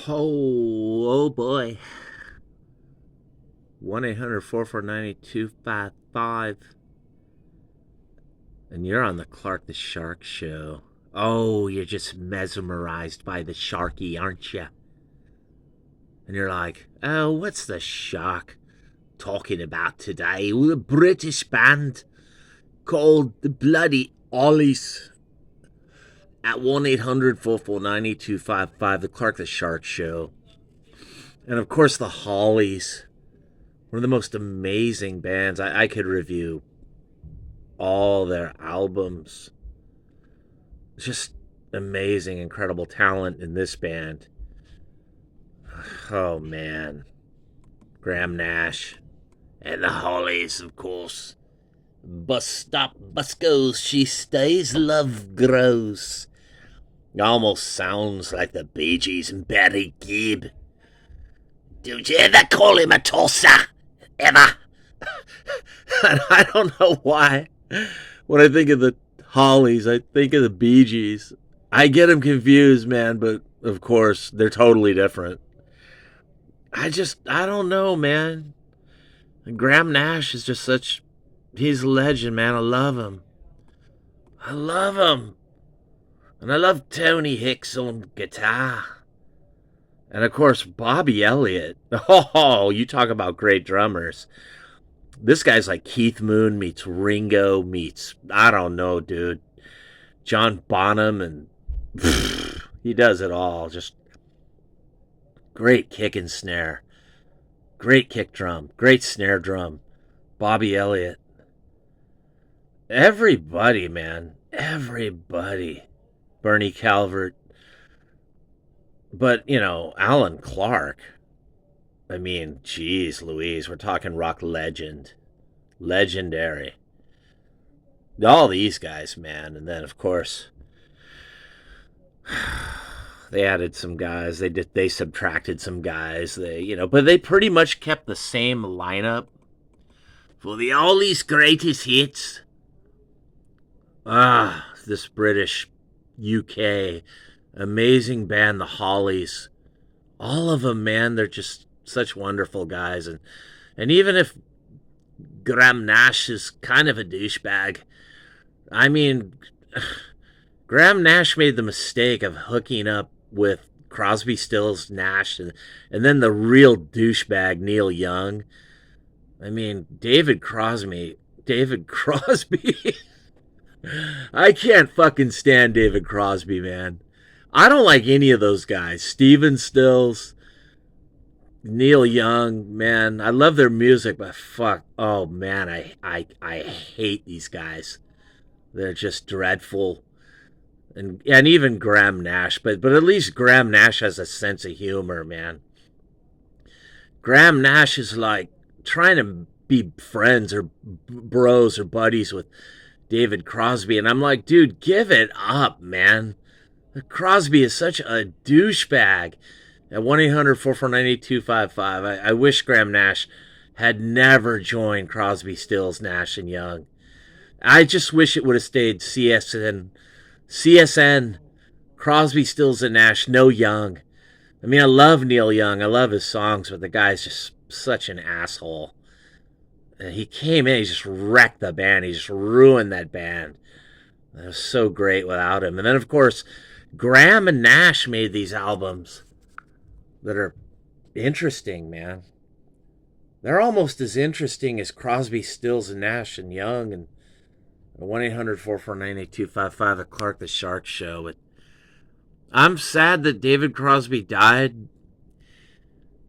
Oh boy. 1-800-449-8255. And you're on the Clark the Shark show. Oh, you're just mesmerized by the Sharky, aren't you? And you're like, oh, what's the Shark talking about today? Well, a British band called the bloody HOLLIES at 1-800-449-8255, the Clark the Shark show. And of course, the HOLLIES. One of the most amazing bands. I could review all their albums. Just amazing, incredible talent in this band. Oh man, Graham Nash and the HOLLIES, of course. Bus stop, bus goes, she stays, love grows. It almost sounds like the Bee Gees and Barry Gibb. Don't you ever call him a tosser? Ever? I don't know why. When I think of the HOLLIES, I think of the Bee Gees. I get them confused, man, but of course, they're totally different. I don't know, man. Graham Nash is just he's a legend, man. I love him. I love him. And I love Tony Hicks on guitar. And of course, Bobby Elliott. Oh, you talk about great drummers. This guy's like Keith Moon meets Ringo meets, I don't know, dude, John Bonham, and he does it all. Just great kick and snare, great kick drum, great snare drum. Bobby Elliott. Everybody, man. Everybody. Bernie Calvert. But, Alan Clark. I mean, geez Louise, we're talking rock legend. Legendary. All these guys, man. And then, of course, they added some guys. They subtracted some guys. But they pretty much kept the same lineup for all these greatest hits. This British UK amazing band, the HOLLIES. All of them, man, they're just such wonderful guys. And even if Graham Nash is kind of a douchebag, I mean, Graham Nash made the mistake of hooking up with Crosby, Stills, Nash, and then the real douchebag Neil Young. I mean, David Crosby. I can't fucking stand David Crosby, man. I don't like any of those guys. Steven Stills, Neil Young, man. I love their music, but fuck. Oh man, I hate these guys. They're just dreadful. And even Graham Nash, but at least Graham Nash has a sense of humor, man. Graham Nash is like trying to be friends or bros or buddies with David Crosby, and I'm like, dude, give it up, man. Crosby is such a douchebag. At 1-800-449-8255, I wish Graham Nash had never joined Crosby, Stills, Nash, and Young. I just wish it would have stayed CSN, Crosby, Stills, and Nash, no Young. I mean, I love Neil Young. I love his songs, but the guy's just such an asshole. And he came in, he just wrecked the band. He just ruined that band. It was so great without him. And then, of course, Graham and Nash made these albums that are interesting, man. They're almost as interesting as Crosby, Stills, and Nash and Young and 1-800-449-8255, the Clark the Shark show. But I'm sad that David Crosby died,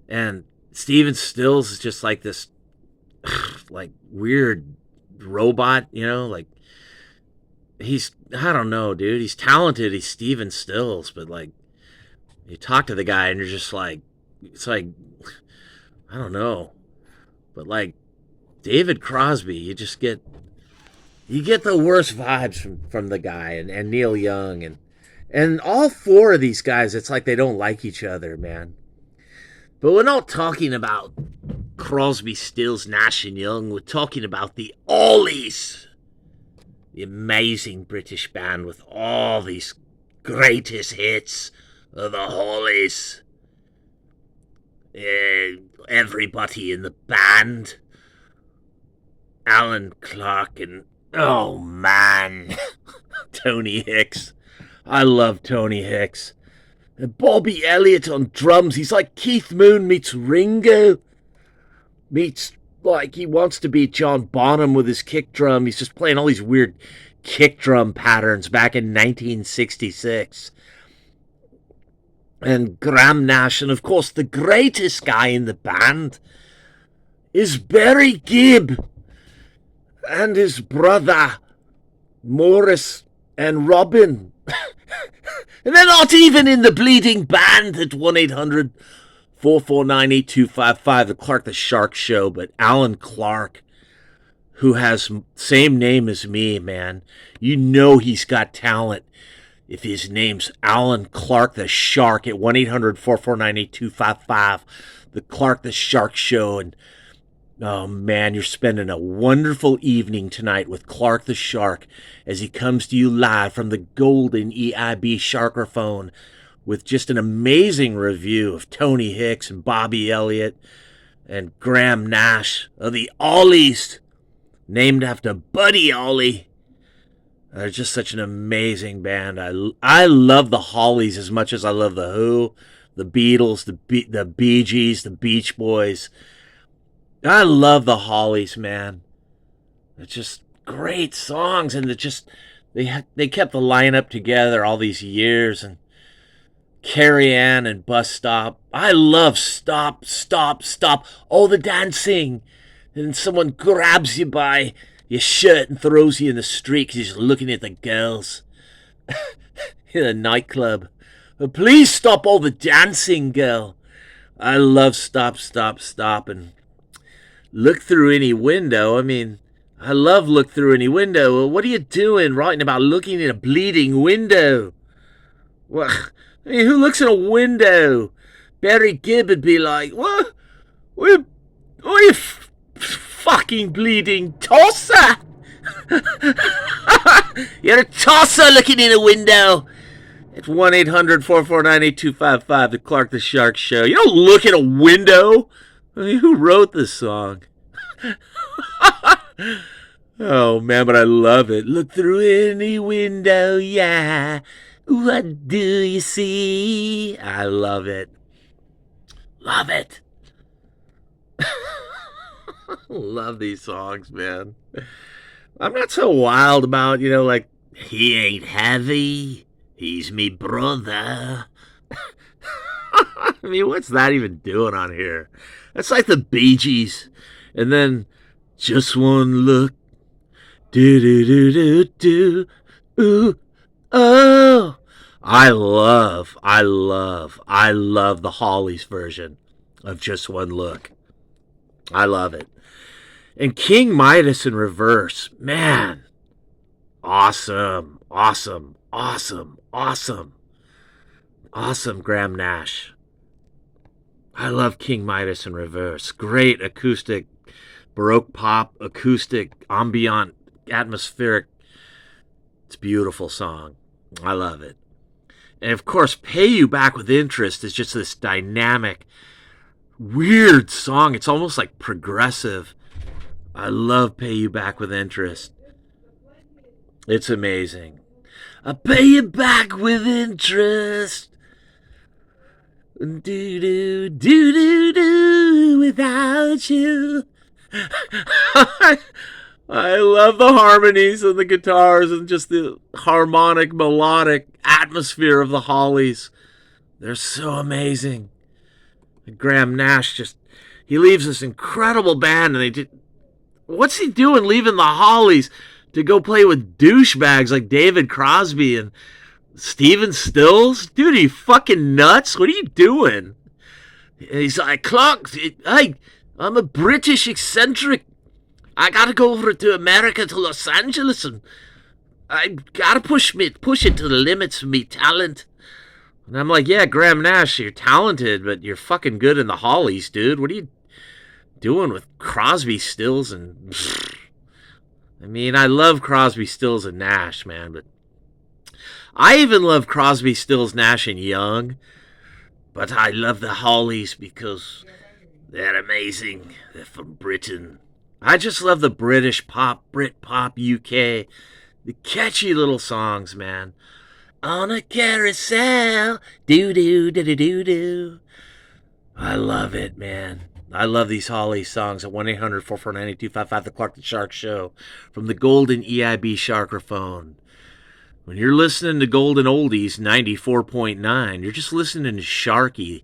and Steven Stills is just like this like weird robot, like I don't know, dude. He's talented. He's Steven Stills, but like you talk to the guy and you're just like, it's like, I don't know. But like David Crosby, you get the worst vibes from the guy and Neil Young and all four of these guys. It's like they don't like each other, man. But we're not talking about Crosby, Stills, Nash, and Young. We're talking about the HOLLIES, the amazing British band with all these greatest hits of the HOLLIES. everybody in the band. Alan Clark and, oh man, Tony Hicks. I love Tony Hicks. And Bobby Elliott on drums. He's like Keith Moon meets Ringo. Meets, like, he wants to be John Bonham with his kick drum. He's just playing all these weird kick drum patterns back in 1966. And Graham Nash, and of course the greatest guy in the band is Barry Gibb and his brother Morris and Robin. And they're not even in the bleeding band at 1-800-449-8255, the Clark the Shark Show. But Alan Clark, who has same name as me, man, you know he's got talent if his name's Alan Clark the Shark at 1-800-449-8255, the Clark the Shark Show. And oh man, you're spending a wonderful evening tonight with Clark the Shark as he comes to you live from the golden EIB Sharkerphone with just an amazing review of Tony Hicks and Bobby Elliott and Graham Nash of the Ollies, named after Buddy Ollie. They're just such an amazing band. I love the Hollies as much as I love the Who, the Beatles, the Bee Gees, the Beach Boys. I love the Hollies, man. They're just great songs, and they kept the lineup together all these years. And Carrie Ann and Bus Stop. I love Stop, Stop, Stop. Oh, the dancing. And someone grabs you by your shirt and throws you in the street because he's looking at the girls in a nightclub. But please stop all the dancing, girl. I love Stop, Stop, Stop. And Look Through Any Window. I mean, I love Look Through Any Window. Well, what are you doing writing about looking in a bleeding window? Well, I mean, who looks in a window? Barry Gibb would be like, what? What are you fucking bleeding tosser? You're a tosser looking in a window. It's 1-800-449-8255, the Clark the Shark Show. You don't look in a window. I mean, who wrote this song? Oh, man, but I love it. Look through any window, yeah. What do you see? I love it. Love it. Love these songs, man. I'm not so wild about, like, he ain't heavy, he's me brother. I mean, what's that even doing on here? That's like the Bee Gees. And then, just one look. Do-do-do-do-do. Ooh. Oh. I love the Hollies version of Just One Look. I love it. And King Midas in reverse. Man. Awesome. Awesome. Awesome. Awesome. Awesome, Graham Nash. I love King Midas in reverse. Great acoustic, Baroque pop, acoustic, ambient, atmospheric. It's a beautiful song. I love it. And of course, Pay You Back with Interest is just this dynamic, weird song. It's almost like progressive. I love Pay You Back with Interest. It's amazing. I pay you back with interest. Do do do do do without you. I love the harmonies and the guitars and just the harmonic, melodic atmosphere of the Hollies. They're so amazing. Graham Nash he leaves this incredible band, and what's he doing leaving the Hollies to go play with douchebags like David Crosby and Steven Stills? Dude, are you fucking nuts? What are you doing? He's like, Clark, hey, I'm a British eccentric. I gotta go over to America, to Los Angeles, and I gotta push it to the limits of me talent. And I'm like, yeah, Graham Nash, you're talented, but you're fucking good in the Hollies, dude. What are you doing with Crosby, Stills, and... I mean, I love Crosby, Stills, and Nash, man, but I even love Crosby, Stills, Nash, and Young. But I love the Hollies because they're amazing. They're from Britain. I just love the British pop, Brit pop, UK. The catchy little songs, man. On a carousel, do. I love it, man. I love these Hollies songs at 1-800-449-8255, The Clark the Shark Show, from the golden EIB Sharkerphone. When you're listening to Golden Oldies 94.9, you're just listening to Sharky,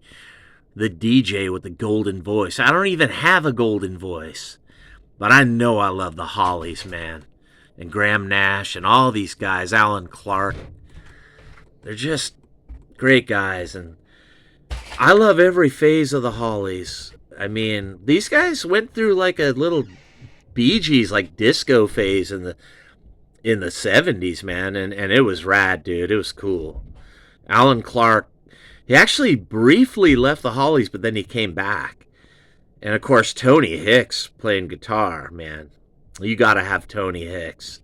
the DJ with the golden voice. I don't even have a golden voice, but I know I love the Hollies, man. And Graham Nash and all these guys, Alan Clark. They're just great guys, and I love every phase of the Hollies. I mean, these guys went through like a little Bee Gees like disco phase in the 70s, man, and it was rad, dude. It was cool. Alan Clark, he actually briefly left the Hollies, but then he came back. And of course, Tony Hicks playing guitar, man. You gotta have Tony Hicks.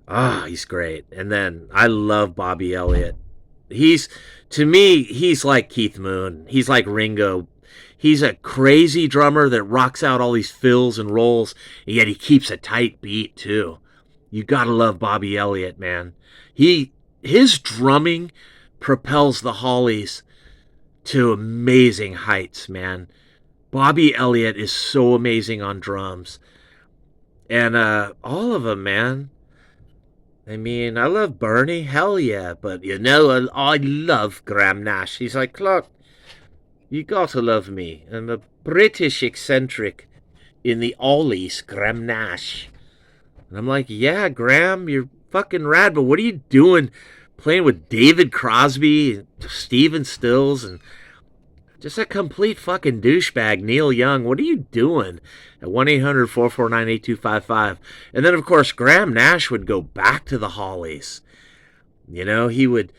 Ah, he's great. And then I love Bobby Elliott. To me, he's like Keith Moon. He's like Ringo. He's a crazy drummer that rocks out all these fills and rolls, and yet he keeps a tight beat too. You gotta love Bobby Elliott, man. His drumming propels the Hollies to amazing heights, man. Bobby Elliott is so amazing on drums. And all of them, man. I mean, I love Bernie, hell yeah, but I love Graham Nash. He's like, Clark, you gotta love me. I'm a British eccentric in the ollies, Graham Nash. And I'm like, yeah, Graham, you're fucking rad, but what are you doing playing with David Crosby, Stephen Stills, and just a complete fucking douchebag, Neil Young? What are you doing? At 1-800-449-8255. And then, of course, Graham Nash would go back to the Hollies. You know, he would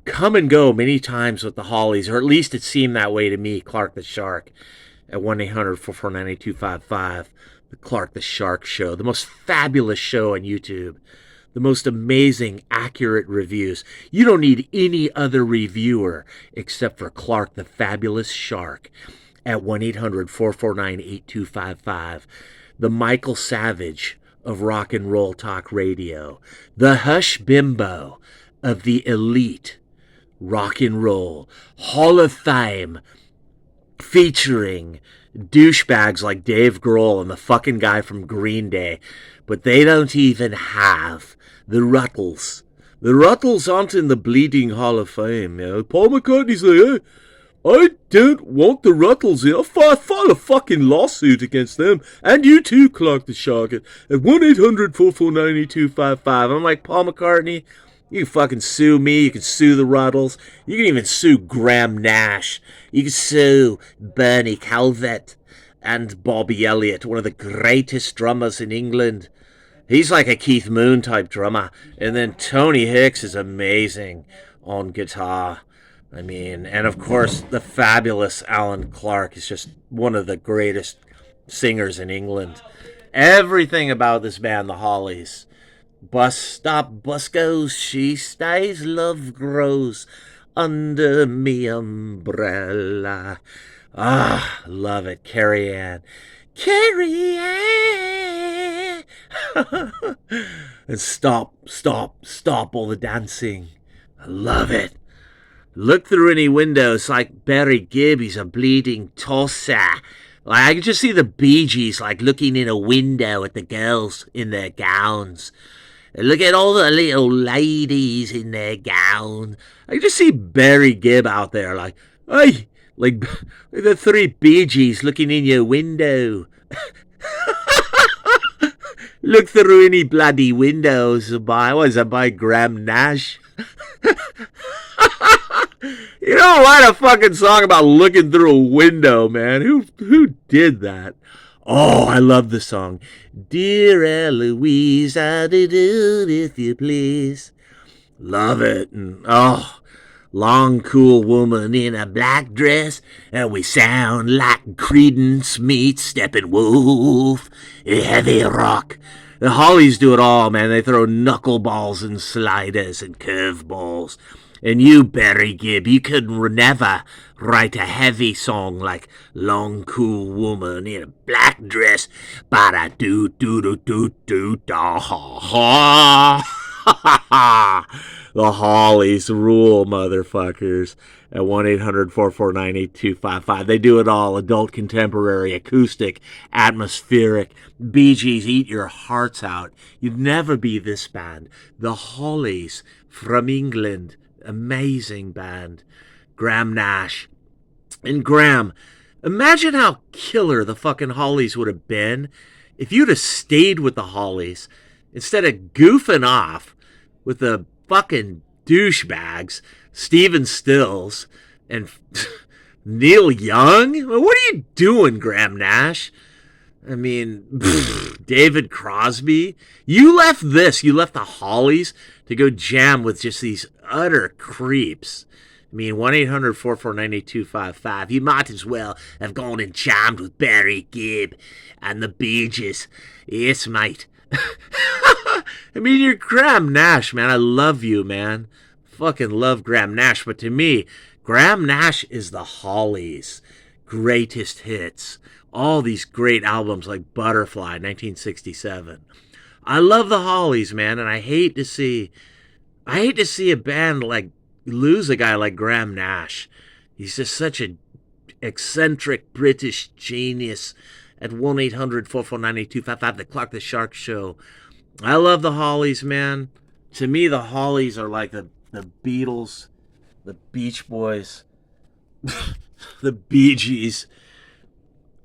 come and go many times with the Hollies, or at least it seemed that way to me, Clark the Shark, at 1-800-449-8255. The Clark the Shark Show, the most fabulous show on YouTube. The most amazing, accurate reviews. You don't need any other reviewer except for Clark the Fabulous Shark at 1-800-449-8255. The Michael Savage of rock and roll talk radio. The Hush Bimbo of the elite rock and roll Hall of Fame, featuring douchebags like Dave Grohl and the fucking guy from Green Day. But they don't even have the Ruttles. The Ruttles aren't in the bleeding Hall of Fame. You know? Paul McCartney's like, hey, I don't want the Ruttles in. I'll file a fucking lawsuit against them. And you too, Clark the Shark, at 1-800-449-8255. I'm like, Paul McCartney, you can fucking sue me. You can sue the Ruttles. You can even sue Graham Nash. You can sue Bernie Calvert and Bobby Elliott, one of the greatest drummers in England. He's like a Keith Moon type drummer. And then Tony Hicks is amazing on guitar. I mean, and of course, the fabulous Alan Clark is just one of the greatest singers in England. Everything about this band, the Hollies. Bus stop, bus goes, she stays, love grows under me umbrella. Ah, love it. Carrie Ann. Carrie Ann. And stop all the dancing. I love it. Look through any window, it's like Barry Gibb, he's a bleeding tosser. Like, I can just see the Bee Gees, like, looking in a window at the girls in their gowns. And look at all the little ladies in their gowns. I can just see Barry Gibb out there, like, hey, like the three Bee Gees looking in your window. Look through any bloody windows by Graham Nash. You don't write a fucking song about looking through a window, man. Who did that? Oh, I love the song. Dear Eloise, how to do if you please. Love it. And oh, long cool woman in a black dress, and we sound like Creedence meets Steppenwolf. Heavy rock. The Hollies do it all, man. They throw knuckleballs and sliders and curveballs. And you, Barry Gibb, you could never write a heavy song like Long Cool Woman in a Black Dress. Ba do do do do do da ha ha. The Hollies rule, motherfuckers. At 1-800-449-8255. They do it all. Adult, contemporary, acoustic, atmospheric. Bee Gees, eat your hearts out. You'd never be this band. The Hollies from England. Amazing band. Graham Nash. And Graham, imagine how killer the fucking Hollies would have been if you'd have stayed with the Hollies instead of goofing off with the fucking douchebags, Stephen Stills and Neil Young. What are you doing, Graham Nash? I mean, David Crosby. You left the Hollies to go jam with just these utter creeps. I mean, 1-800-449-8255. You might as well have gone and jammed with Barry Gibb and the Bee Gees. Yes, mate. I mean, you're Graham Nash, man. I love you, man. Fucking love Graham Nash. But to me, Graham Nash is the Hollies' greatest hits. All these great albums like Butterfly, 1967. I love the Hollies, man, and I hate to see a band like lose a guy like Graham Nash. He's just such an eccentric British genius. At 1-800-449-8255, the Clark the Shark Show. I love the Hollies, man. To me, the Hollies are like the Beatles, the Beach Boys, the Bee Gees.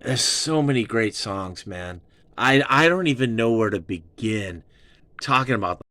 There's so many great songs, man. I don't even know where to begin talking about them.